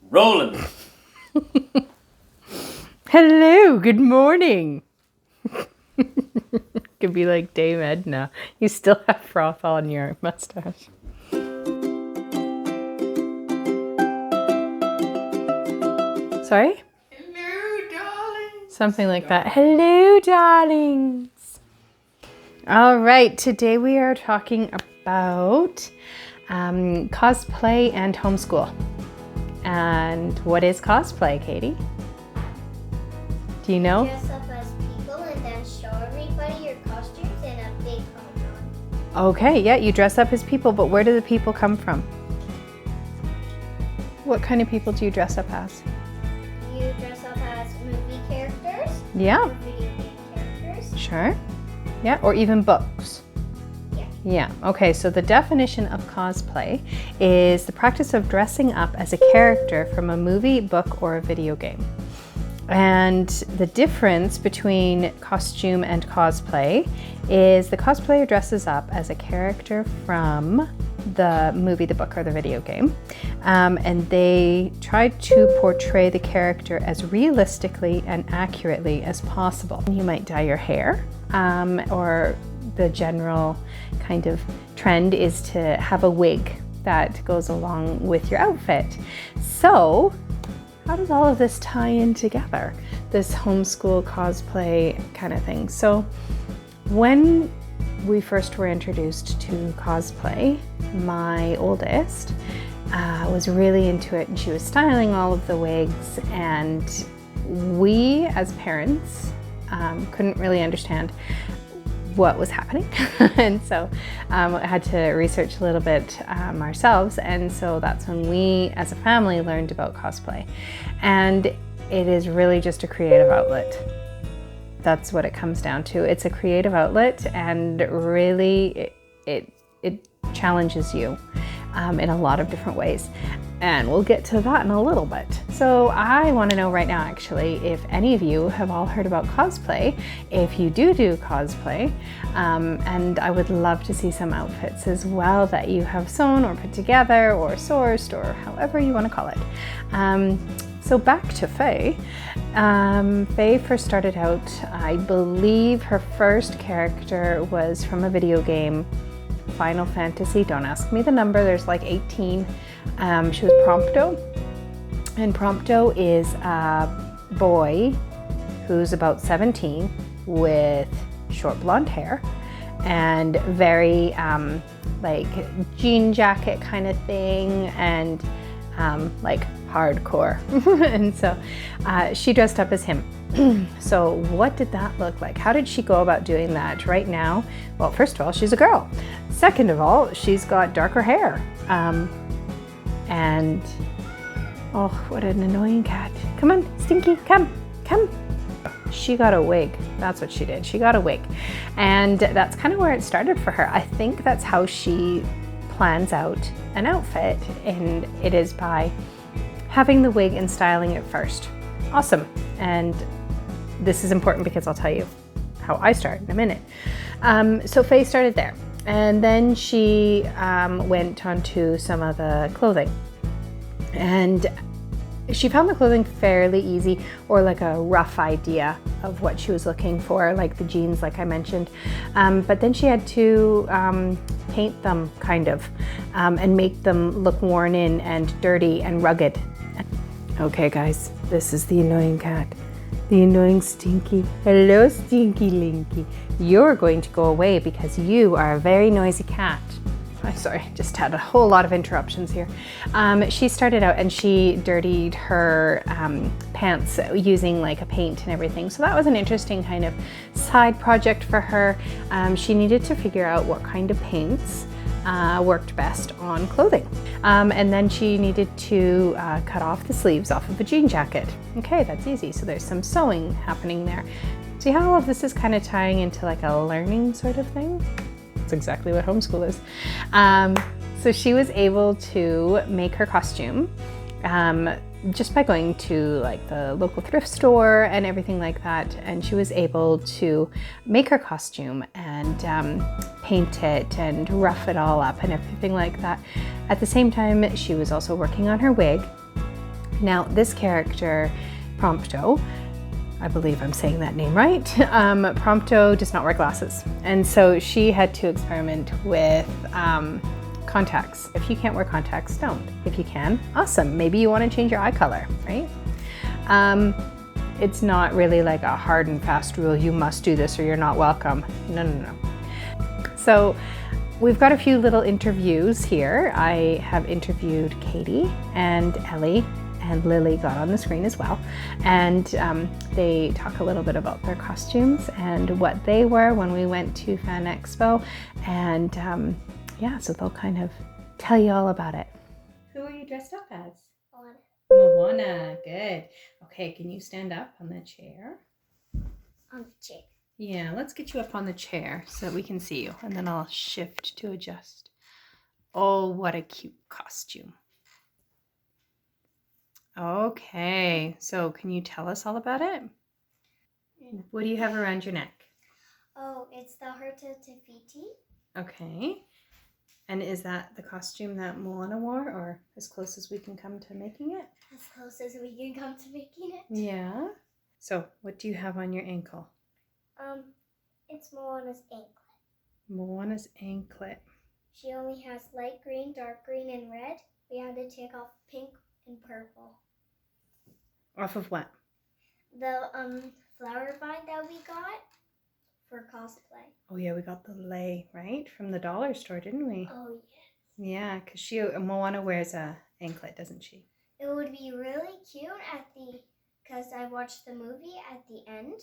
Rolling. Hello, good morning. Could be like Dame Edna. You still have froth on your mustache. Sorry? Hello, darling. Something like that. Hello, darlings. All right, today we are talking about cosplay and homeschool. And what is cosplay, Katie? Do you know? Dress up as people and then show everybody your costumes in a big con. Okay, yeah, you dress up as people, but where do the people come from? What kind of people do you dress up as? You dress up as movie characters. Yeah. Or video game characters. Sure. Yeah, or even books. Yeah. Yeah, okay, so the definition of cosplay is the practice of dressing up as a character from a movie, book, or a video game. And the difference between costume and cosplay is the cosplayer dresses up as a character from the movie, the book, or the video game. And they try to portray the character as realistically and accurately as possible. You might dye your hair, or the general kind of trend is to have a wig that goes along with your outfit. So, how does all of this tie in together? This homeschool cosplay kind of thing. So when we first were introduced to cosplay, my oldest was really into it, and she was styling all of the wigs, and we as parents couldn't really understand what was happening. And so I had to research a little bit ourselves, and so that's when we as a family learned about cosplay. And it is really just a creative outlet. That's what it comes down to. It's a creative outlet, and really it challenges you in a lot of different ways. And we'll get to that in a little bit. So I want to know right now, actually, if any of you have all heard about cosplay, if you do cosplay, and I would love to see some outfits as well that you have sewn or put together or sourced or however you want to call it. So back to Faye. Faye first started out, I believe her first character was from a video game, Final Fantasy. Don't ask me the number, there's like 18. She was Prompto, and Prompto is a boy who's about 17 with short blonde hair and very like jean jacket kind of thing, and like hardcore. And so she dressed up as him. So what did that look like? How did she go about doing that right now? Well, first of all, she's a girl. Second of all, she's got darker hair. And oh, what an annoying cat. Come on, Stinky, come. She got a wig. That's what she did. She got a wig. And that's kind of where it started for her. I think that's how she plans out an outfit, and it is by having the wig and styling it first. Awesome. And this is important because I'll tell you how I started in a minute. So Faye started there, and then she went on to some of the clothing, and she found the clothing fairly easy, or like a rough idea of what she was looking for, like the jeans, like I mentioned. But then she had to paint them kind of, and make them look worn in and dirty and rugged. Okay guys, this is the annoying cat. The annoying Stinky. Hello, Stinky Linky. You're going to go away because you are a very noisy cat. I'm sorry, just had a whole lot of interruptions here. She started out and she dirtied her pants using like a paint and everything. So that was an interesting kind of side project for her. She needed to figure out what kind of paints worked best on clothing. And then she needed to cut off the sleeves off of a jean jacket. Okay, that's easy. So there's some sewing happening there. See how all of this is kind of tying into like a learning sort of thing? That's exactly what homeschool is. So she was able to make her costume just by going to like the local thrift store and everything like that. And she was able to make her costume and paint it and rough it all up and everything like that. At the same time, she was also working on her wig. Now, this character, Prompto, I believe I'm saying that name right, Prompto does not wear glasses. And so she had to experiment with contacts. If you can't wear contacts, don't. If you can, awesome. Maybe you want to change your eye color, right? It's not really like a hard and fast rule, you must do this or you're not welcome. No, no, no. So we've got a few little interviews here. I have interviewed Katie and Ellie, and Lily got on the screen as well. And they talk a little bit about their costumes and what they were when we went to Fan Expo. And yeah, so they'll kind of tell you all about it. Who are you dressed up as? Moana, good. Okay, can you stand up on the chair? On the chair. Yeah, let's get you up on the chair so that we can see you. And then I'll shift to adjust. Oh, what a cute costume. Okay, so can you tell us all about it? What do you have around your neck? Oh, it's the Heart of Tafiti. Okay. And is that the costume that Moana wore, or as close as we can come to making it? As close as we can come to making it. Yeah. So what do you have on your ankle? It's Moana's anklet. Moana's anklet. She only has light green, dark green, and red. We had to take off pink and purple. Off of what? The flower vine that we got for cosplay. Oh yeah, we got the lei, right? From the dollar store, didn't we? Oh yes. Yeah, because Moana wears a anklet, doesn't she? It would be really cute because I watched the movie at the end.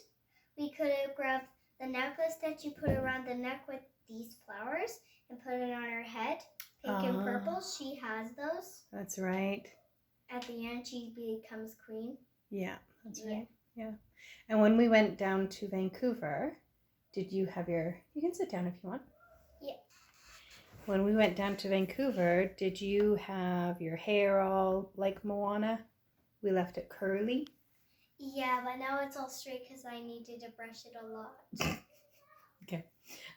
We could have grabbed the necklace that you put around the neck with these flowers and put it on her head. Pink and purple, she has those. That's right. At the end, she becomes queen. Yeah, that's right. Yeah. And when we went down to Vancouver, did you have you can sit down if you want. Yeah. When we went down to Vancouver, did you have your hair all like Moana? We left it curly. Yeah, but now it's all straight because I needed to brush it a lot. Okay.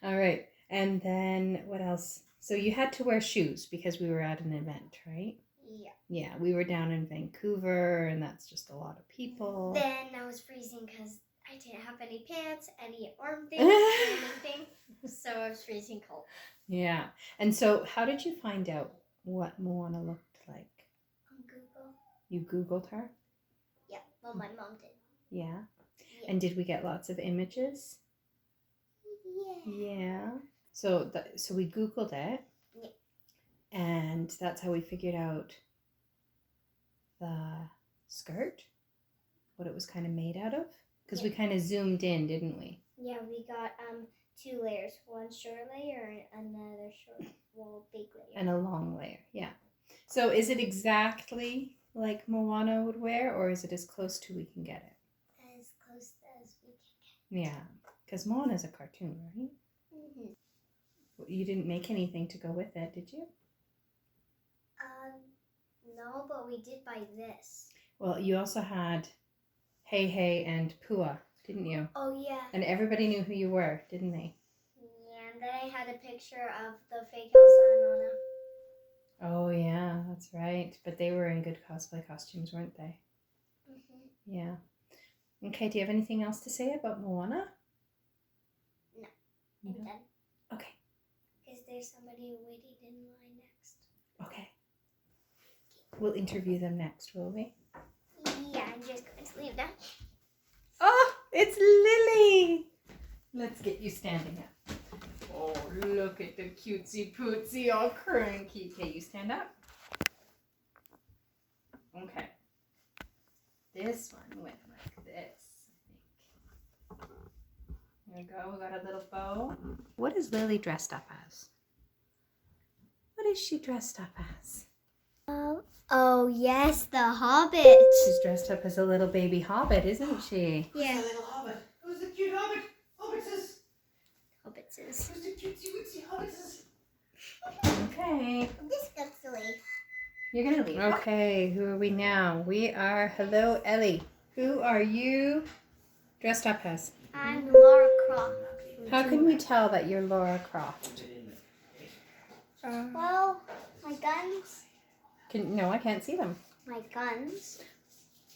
All right. And then what else? So you had to wear shoes because we were at an event, right? Yeah. Yeah, we were down in Vancouver and that's just a lot of people. Then I was freezing because I didn't have any pants, any arm things, anything. So I was freezing cold. Yeah. And so how did you find out what Moana looked like? On Google. You Googled her? Yeah, well, my mom did. Yeah. And did we get lots of images? Yeah. So we Googled it. Yeah. And that's how we figured out the skirt, what it was kind of made out of. Because we kind of zoomed in, didn't we? Yeah, we got 2 layers. One short layer and another big layer. And a long layer, yeah. So is it exactly like Moana would wear, or is it as close to we can get it? As close as we can get. Yeah, because Moana's a cartoon, right? Mm-hmm. You didn't make anything to go with it, did you? No, but we did buy this. Well, you also had Hey Hey and Pua, didn't you? Oh, yeah. And everybody knew who you were, didn't they? Yeah, and then I had a picture of the fake Elsa and Anna. Oh, yeah, that's right. But they were in good cosplay costumes, weren't they? Mm-hmm. Yeah. Okay, do you have anything else to say about Moana? No. I'm done. Okay. Is there somebody waiting in line next? Okay. We'll interview them next, will we? Yeah, I'm just going to leave now. Oh, it's Lily! Let's get you standing up. Oh, look at the cutesy pootsy, all cranky. Okay, you stand up. Okay. This one went like this, I think. There we go, we got a little bow. What is Lily dressed up as? What is she dressed up as? Oh, yes, the Hobbit. She's dressed up as a little baby hobbit, isn't she? Yeah. Who's the little hobbit? Who's the cute hobbit? Hobbitses. Hobbitses. Who's the cutesy wootsy hobbitses? Okay. This goes to leave. You're gonna leave. Okay, who are we now? We are, hello Ellie. Who are you dressed up as? I'm Lara Croft. How can we tell that you're Lara Croft? Well, my guns. No, I can't see them. my guns.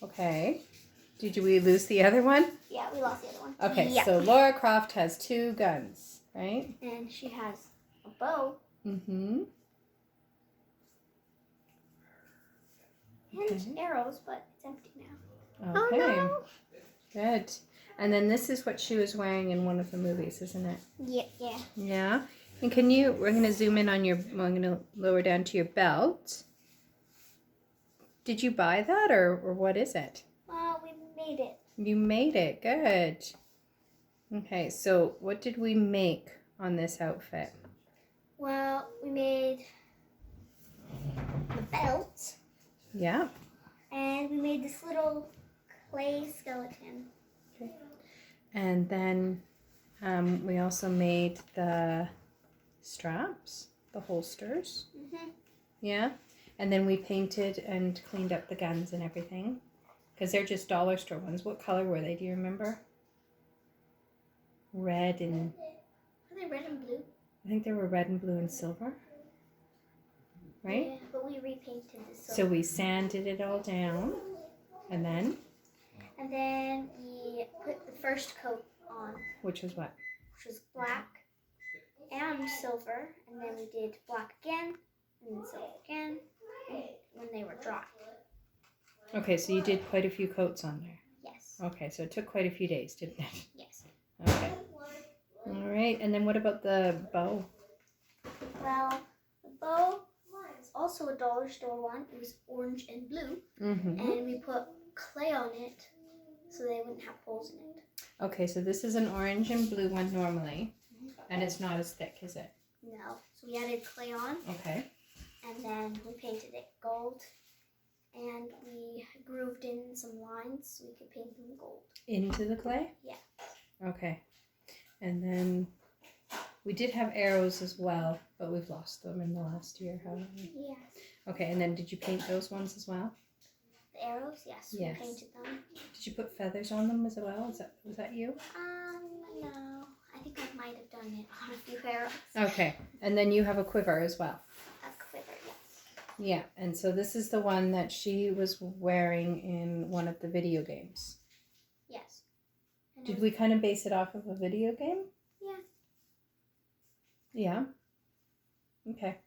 Okay. Did we lose the other one? Yeah, we lost the other one. Okay, Yeah. so Laura Croft has 2 guns, right? And she has a bow. Mm-hmm. And Okay. arrows, but it's empty now. Okay. Oh no! Good. And then this is what she was wearing in one of the movies, isn't it? Yeah, yeah. Yeah. And we're going to zoom in on I'm going to lower down to your belt. Did you buy that or what is it? We made it. You made it. Good. Okay, so what did we make on this outfit? Well, we made the belt. Yeah. And we made this little clay skeleton. Okay. And then we also made the straps, the holsters. Mm-hmm. Yeah. And then we painted and cleaned up the guns and everything. Because they're just dollar store ones. What color were they? Do you remember? Red and... Are they red and blue? I think they were red and blue and silver. Right? Yeah, but we repainted the silver. So we sanded it all down. And then? And then we put the first coat on. Which was what? Which was black and silver. And then we did black again. And then silver again. When they were dry. Okay, so you did quite a few coats on there. Yes. Okay, so it took quite a few days, didn't it? Yes. Okay. All right, and then what about the bow? Well, the bow was also a dollar store one. It was orange and blue. Mm-hmm. And we put clay on it so they wouldn't have holes in it. Okay, so this is an orange and blue one normally, and it's not as thick, is it? No. So we added clay on. Okay. And then we painted it gold. And we grooved in some lines so we could paint them gold. Into the clay? Yeah. Okay. And then we did have arrows as well, but we've lost them in the last year, haven't we? Yes. Okay, and then did you paint those ones as well? The arrows, yes. Yes. We painted them. Did you put feathers on them as well? Was that you? No. I think I might have done it on a few arrows. Okay. And then you have a quiver as well. A quiver, yes. Yeah, and so this is the one that she was wearing in one of the video games. Yes. And Did we kind of base it off of a video game? Yeah. Yeah. Okay.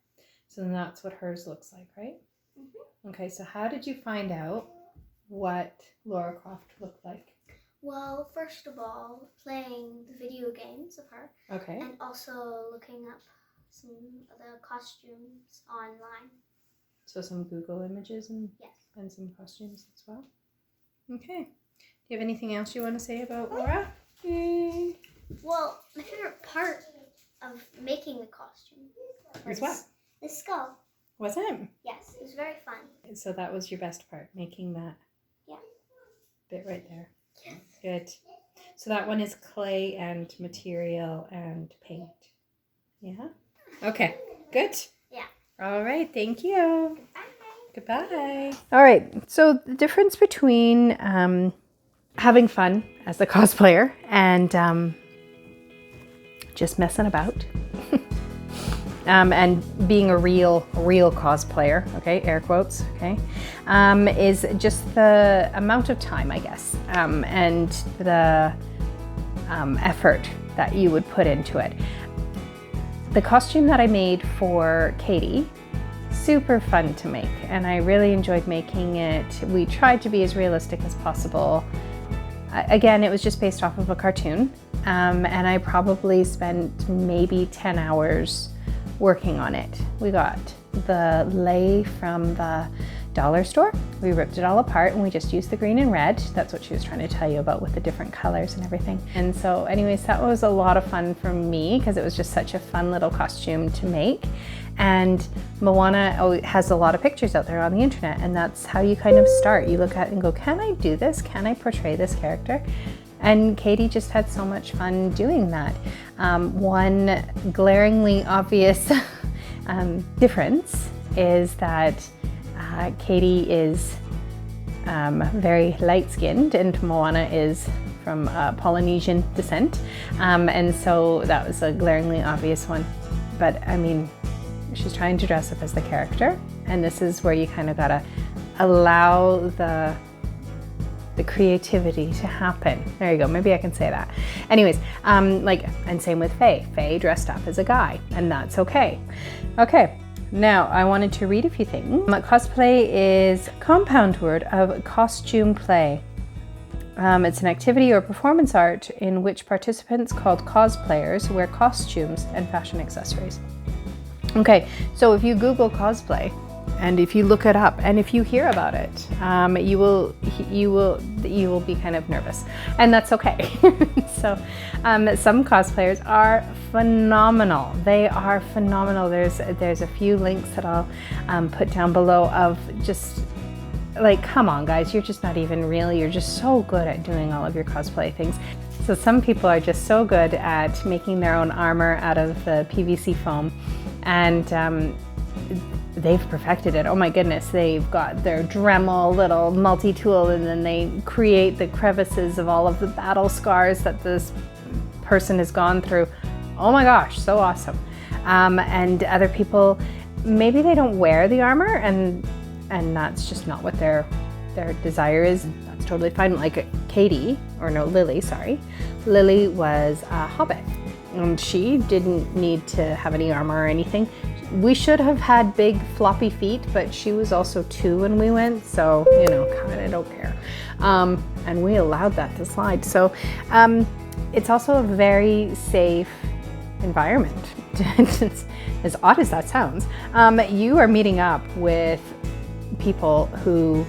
So then that's what hers looks like, right? Mm-hmm. Okay, so how did you find out what Laura Croft looked like? Well, first of all, playing the video games of her. Okay. And also looking up some of the costumes online. So some Google images and some costumes as well. Okay. Do you have anything else you want to say about Laura? Well, my favorite part of making the costume Was what? The skull. Was it? Yes, it was very fun. So that was your best part, making that bit right there. Yes. Good. So that one is clay and material and paint. Yeah? Okay, good. Yeah. All right, thank you. Goodbye. Goodbye. All right, so the difference between having fun as a cosplayer and just messing about and being a real cosplayer, okay, air quotes, okay, is just the amount of time, I guess, and the effort that you would put into it. The costume that I made for Katie, super fun to make, and I really enjoyed making it. We tried to be as realistic as possible. Again, it was just based off of a cartoon, and I probably spent maybe 10 hours working on it. We got the lei from the dollar store. We ripped it all apart and we just used the green and red. That's what she was trying to tell you about with the different colors and everything. And so anyways, that was a lot of fun for me because it was just such a fun little costume to make. And Moana has a lot of pictures out there on the internet, and that's how you kind of start. You look at it and go, can I do this? Can I portray this character? And Katie just had so much fun doing that. One glaringly obvious difference is that Katie is very light-skinned and Moana is from Polynesian descent. And so that was a glaringly obvious one. But I mean, she's trying to dress up as the character, and this is where you kind of gotta allow the creativity to happen. There you go, maybe I can say that. Anyways, and same with Faye. Faye dressed up as a guy, and that's okay. Okay, now I wanted to read a few things. Cosplay is a compound word of costume play. It's an activity or performance art in which participants, called cosplayers, wear costumes and fashion accessories. Okay, so if you Google cosplay, and if you look it up, and if you hear about it, you will be kind of nervous, and that's okay. So, some cosplayers are phenomenal. They are phenomenal. There's a few links that I'll put down below of just like, come on, guys, you're just not even real. You're just so good at doing all of your cosplay things. So some people are just so good at making their own armor out of the PVC foam, and they've perfected it. Oh my goodness, they've got their Dremel little multi-tool, and then they create the crevices of all of the battle scars that this person has gone through. Oh my gosh, so awesome. And other people, maybe they don't wear the armor, and that's just not what their desire is. That's totally fine. Like Lily was a hobbit, and she didn't need to have any armor or anything. We should have had big floppy feet, but she was also 2 when we went, so kind of don't care. And we allowed that to slide. So it's also a very safe environment. As odd as that sounds, you are meeting up with people who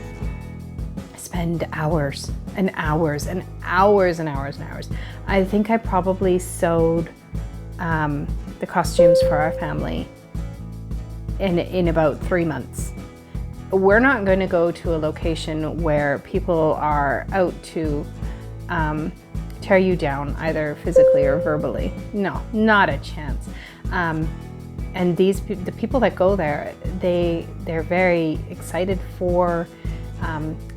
spend hours and hours and hours and hours and hours. I think I probably sewed the costumes for our family in about 3 months. We're not going to go to a location where people are out to tear you down, either physically or verbally. No, not a chance. And the people that go there, they're very excited for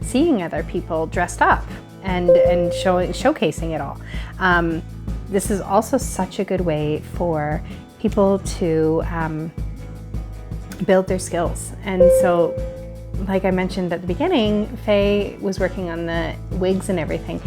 seeing other people dressed up and showcasing it all. This is also such a good way for people to build their skills. And so, like I mentioned at the beginning, Faye was working on the wigs and everything.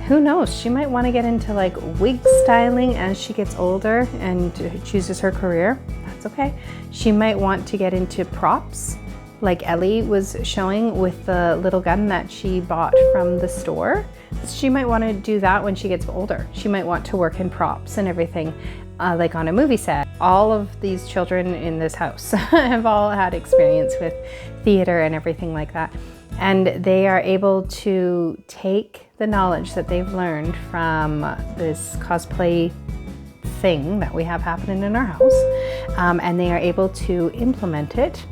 Who knows, she might want to get into like wig styling as she gets older and chooses her career. That's okay. She might want to get into props, like Ellie was showing with the little gun that she bought from the store. She might want to do that when she gets older. She might want to work in props and everything, like on a movie set. All of these children in this house have all had experience with theater and everything like that. And they are able to take the knowledge that they've learned from this cosplay thing that we have happening in our house, and they are able to implement it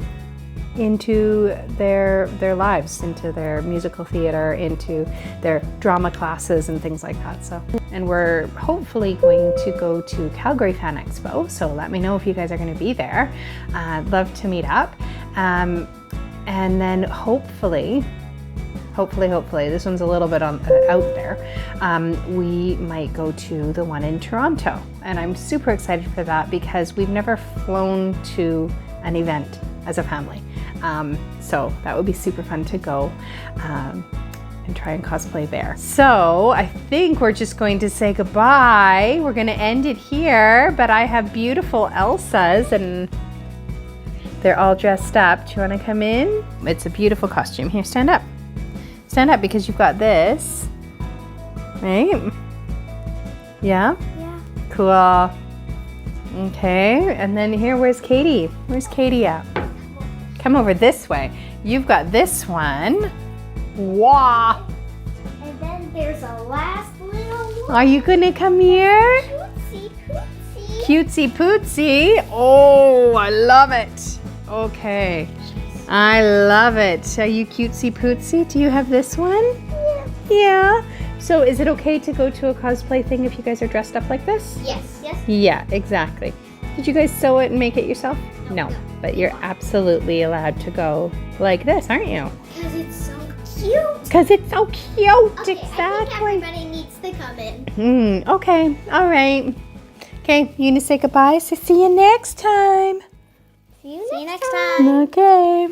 into their lives, into their musical theater, into their drama classes and things like that. So, and we're hopefully going to go to Calgary Fan Expo, so let me know if you guys are going to be there. I'd love to meet up. And then hopefully, this one's a little bit out there, we might go to the one in Toronto. And I'm super excited for that because we've never flown to an event as a family. So that would be super fun to go and try and cosplay there. So I think we're just going to say goodbye. We're going to end it here, but I have beautiful Elsas and they're all dressed up. Do you want to come in? It's a beautiful costume. Here, stand up. Stand up because you've got this. Right? Yeah? Yeah. Cool. Okay, and then here, where's Katie? Where's Katie at? Come over this way. You've got this one. Wow. And then there's a last little one. Are you gonna come here? Cutesy pootsy. Cutesy pootsy. Oh, I love it. Okay. I love it. Are you cutesy pootsy? Do you have this one? Yeah. Yeah. So is it okay to go to a cosplay thing if you guys are dressed up like this? Yes. Yes. Yeah, exactly. Did you guys sew it and make it yourself? No. But you're absolutely allowed to go like this, aren't you? Because it's so cute. Because it's so cute. Okay, exactly. I think everybody needs to come in. Okay. All right. Okay, you need to say goodbye. So see you next time. See you next time. Okay.